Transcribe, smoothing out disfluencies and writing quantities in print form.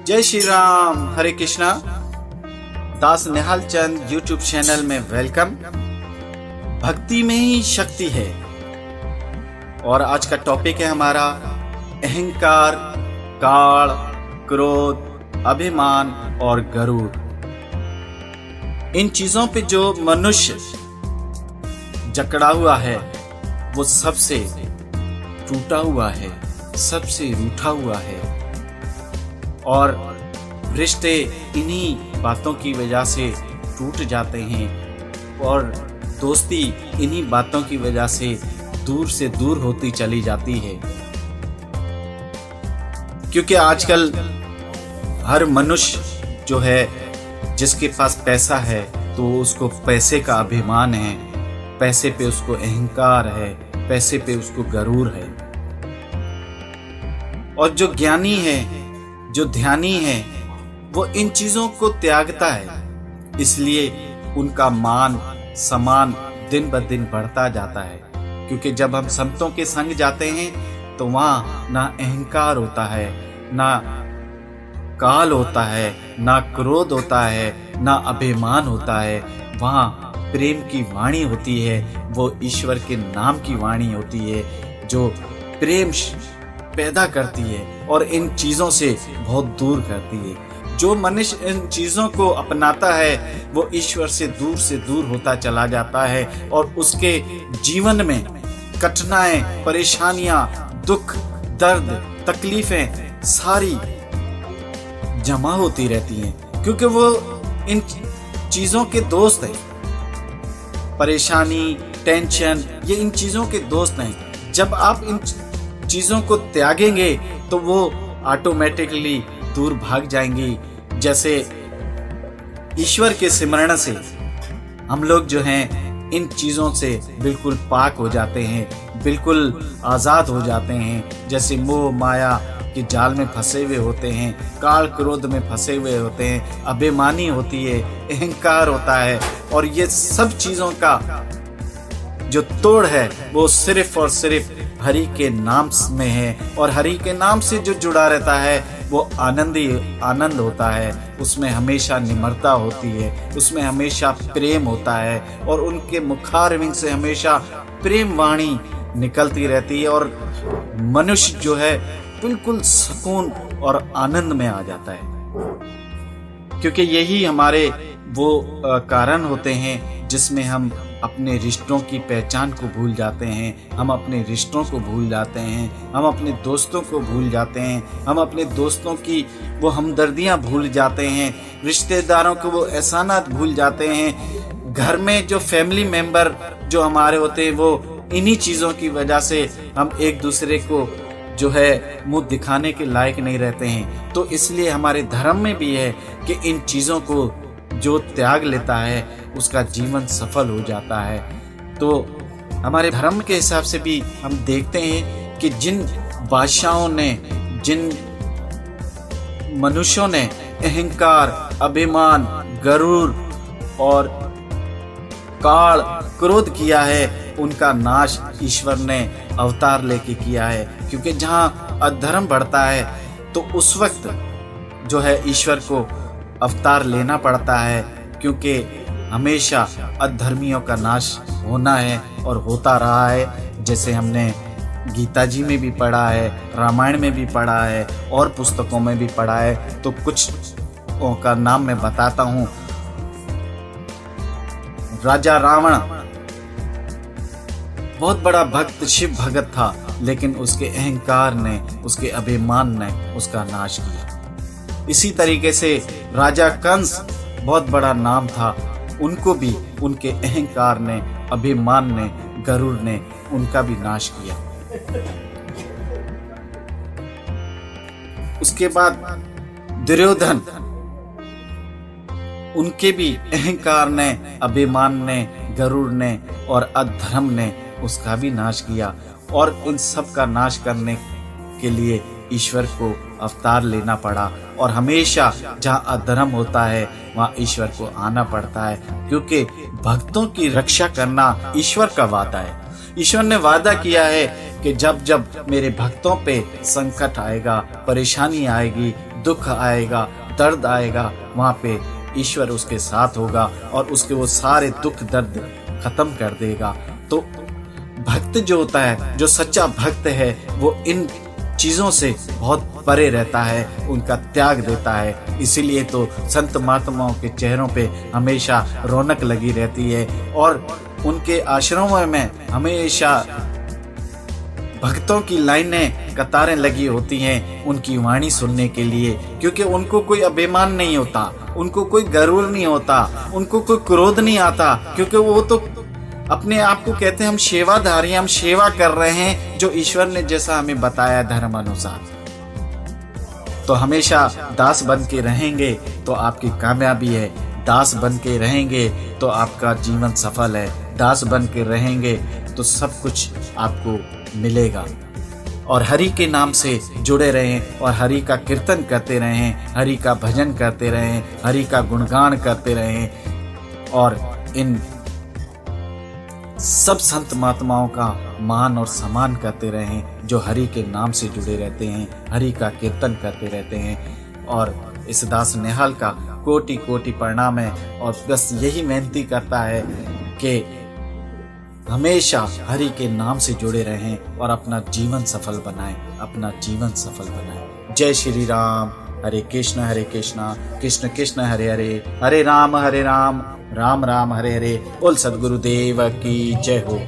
जय श्री राम, हरे कृष्णा। दास Nihal Chand YouTube channel में welcome. भक्ति में ही शक्ति है। और आज का टॉपिक है हमारा अहंकार, काल, क्रोध, अभिमान और गरूर। इन चीजों पे जो मनुष्य जकड़ा हुआ है वो सबसे टूटा हुआ है, सबसे रूठा हुआ है। और रिश्ते इन्हीं बातों की वजह से टूट जाते हैं और दोस्ती इन्हीं बातों की वजह से दूर से दूर होती चली जाती है। क्योंकि आजकल हर मनुष्य जो है, जिसके पास पैसा है तो उसको पैसे का अभिमान है, पैसे पे उसको अहंकार है, पैसे पे उसको गरूर है। और जो ज्ञानी है, जो ध्यानी है, वो इन चीजों को त्यागता है। इसलिए उनका मान सम्मान दिन ब दिन बढ़ता जाता है। क्योंकि जब हम संतों के संग जाते हैं तो वहां ना अहंकार होता है, ना काल होता है, ना क्रोध होता है, ना अभिमान होता है। वहां प्रेम की वाणी होती है, वो ईश्वर के नाम की वाणी होती है जो प्रेम पैदा करती है और इन चीजों से बहुत दूर करती है। जो मनुष्य इन चीजों को अपनाता है वो ईश्वर से दूर होता चला जाता है और उसके जीवन में कठिनाई, परेशानियां, दुख, दर्द, तकलीफें सारी जमा होती रहती हैं। क्योंकि वो इन चीजों के दोस्त हैं। परेशानी, टेंशन, ये इन चीजों के दोस्त हैं। जब आप इन चीजों को त्यागेंगे तो वो ऑटोमेटिकली दूर भाग जाएंगी। जैसे ईश्वर के सिमरण से हम लोग जो हैं इन चीजों से बिल्कुल पाक हो जाते हैं, बिल्कुल आजाद हो जाते हैं। जैसे मोह माया के जाल में फंसे हुए होते हैं, काल क्रोध में फंसे हुए होते हैं, अभिमानी होती है, अहंकार होता है। और ये सब चीजों का जो तोड़ है वो सिर्फ और सिर्फ हरि के नाम में है। और हरि के नाम से जो जुड़ा रहता है वो आनंद ही आनंद होता है। उसमें हमेशा निम्रता होती है, उसमें हमेशा प्रेम होता है और उनके मुखारविंद से हमेशा प्रेम वाणी निकलती रहती है। और मनुष्य जो है बिल्कुल सुकून और आनंद में आ जाता है। क्योंकि यही हमारे वो कारण होते हैं जिसमें हम अपने रिश्तों की पहचान को भूल जाते हैं, हम अपने रिश्तों को भूल जाते हैं, हम अपने दोस्तों को भूल जाते हैं, हम अपने दोस्तों की वो हमदर्दियां भूल जाते हैं, रिश्तेदारों को वो एहसानात भूल जाते हैं। घर में जो फैमिली मेंबर जो हमारे होते हैं वो इन्हीं चीज़ों की वजह से हम एक दूसरे को जो है मुंह दिखाने के लायक नहीं रहते हैं। तो इसलिए हमारे धर्म में भी है कि इन चीज़ों को जो त्याग लेता है उसका जीवन सफल हो जाता है। तो हमारे धर्म के हिसाब से भी हम देखते हैं कि जिन बादशाहों ने, जिन मनुष्यों ने अहंकार, अभिमान, गरूर और काल, क्रोध किया है, उनका नाश ईश्वर ने अवतार लेके किया है। क्योंकि जहाँ अधर्म बढ़ता है तो उस वक्त जो है ईश्वर को अवतार लेना पड़ता है। क्योंकि हमेशा अधर्मियों का नाश होना है और होता रहा है। जैसे हमने गीता जी में भी पढ़ा है, रामायण में भी पढ़ा है और पुस्तकों में भी पढ़ा है। तो कुछ का नाम मैं बताता हूँ। राजा रावण बहुत बड़ा भक्त, शिव भगत था, लेकिन उसके अहंकार ने, उसके अभिमान ने उसका नाश किया। इसी तरीके से राजा कंस बहुत बड़ा नाम था, उनको भी उनके अहंकार ने, अभिमान ने, गरूर ने उनका भी नाश किया। उसके बाद दुर्योधन, उनके भी अहंकार ने, अभिमान ने, गरूर ने और अधर्म ने उसका भी नाश किया। और इन सब का नाश करने के लिए ईश्वर को अवतार लेना पड़ा। और हमेशा जहाँ अधर्म होता है वहाँ ईश्वर को आना पड़ता है। क्योंकि भक्तों की रक्षा करना ईश्वर का वादा है। ईश्वर ने वादा किया है कि जब जब मेरे भक्तों पे संकट आएगा, परेशानी आएगी, दुख आएगा, दर्द आएगा, वहाँ पे ईश्वर उसके साथ होगा और उसके वो सारे दुख दर्द खत्म कर देगा। तो भक्त जो होता है, जो सच्चा भक्त है, वो इन चीज़ों से बहुत परे रहता है, उनका त्याग देता है। इसीलिए तो संत महात्माओं के चेहरों पे हमेशा रौनक लगी रहती है और उनके आश्रमों में हमेशा भक्तों की लाइनें, कतारें लगी होती हैं उनकी वाणी सुनने के लिए, क्योंकि उनको कोई अभिमान नहीं होता, उनको कोई गर्व नहीं होता, उनको कोई क्रोध नहीं आता, क्योंकि वो तो अपने आप को कहते हैं हम सेवाधारी, हम सेवा कर रहे हैं जो ईश्वर ने जैसा हमें बताया धर्म अनुसार। तो हमेशा दास बन के रहेंगे तो आपकी कामयाबी है, दास बन के रहेंगे तो आपका जीवन सफल है, दास बन के रहेंगे तो सब कुछ आपको मिलेगा। और हरि के नाम से जुड़े रहें और हरि का कीर्तन करते रहें, हरि का भजन करते रहें, हरि का गुणगान करते रहें और इन सब संत महात्माओं का मान और सम्मान करते रहें जो हरि के नाम से जुड़े रहते हैं, हरि का कीर्तन करते रहते हैं। और इस दास निहाल का कोटि कोटि प्रणाम है और बस यही विनती करता है कि हमेशा हरि के नाम से जुड़े रहें और अपना जीवन सफल बनाएं, अपना जीवन सफल बनाएं। जय श्री राम। हरे कृष्ण कृष्ण कृष्ण हरे हरे, हरे राम राम राम हरे हरे। बोल सद्गुरुदेव की जय हो।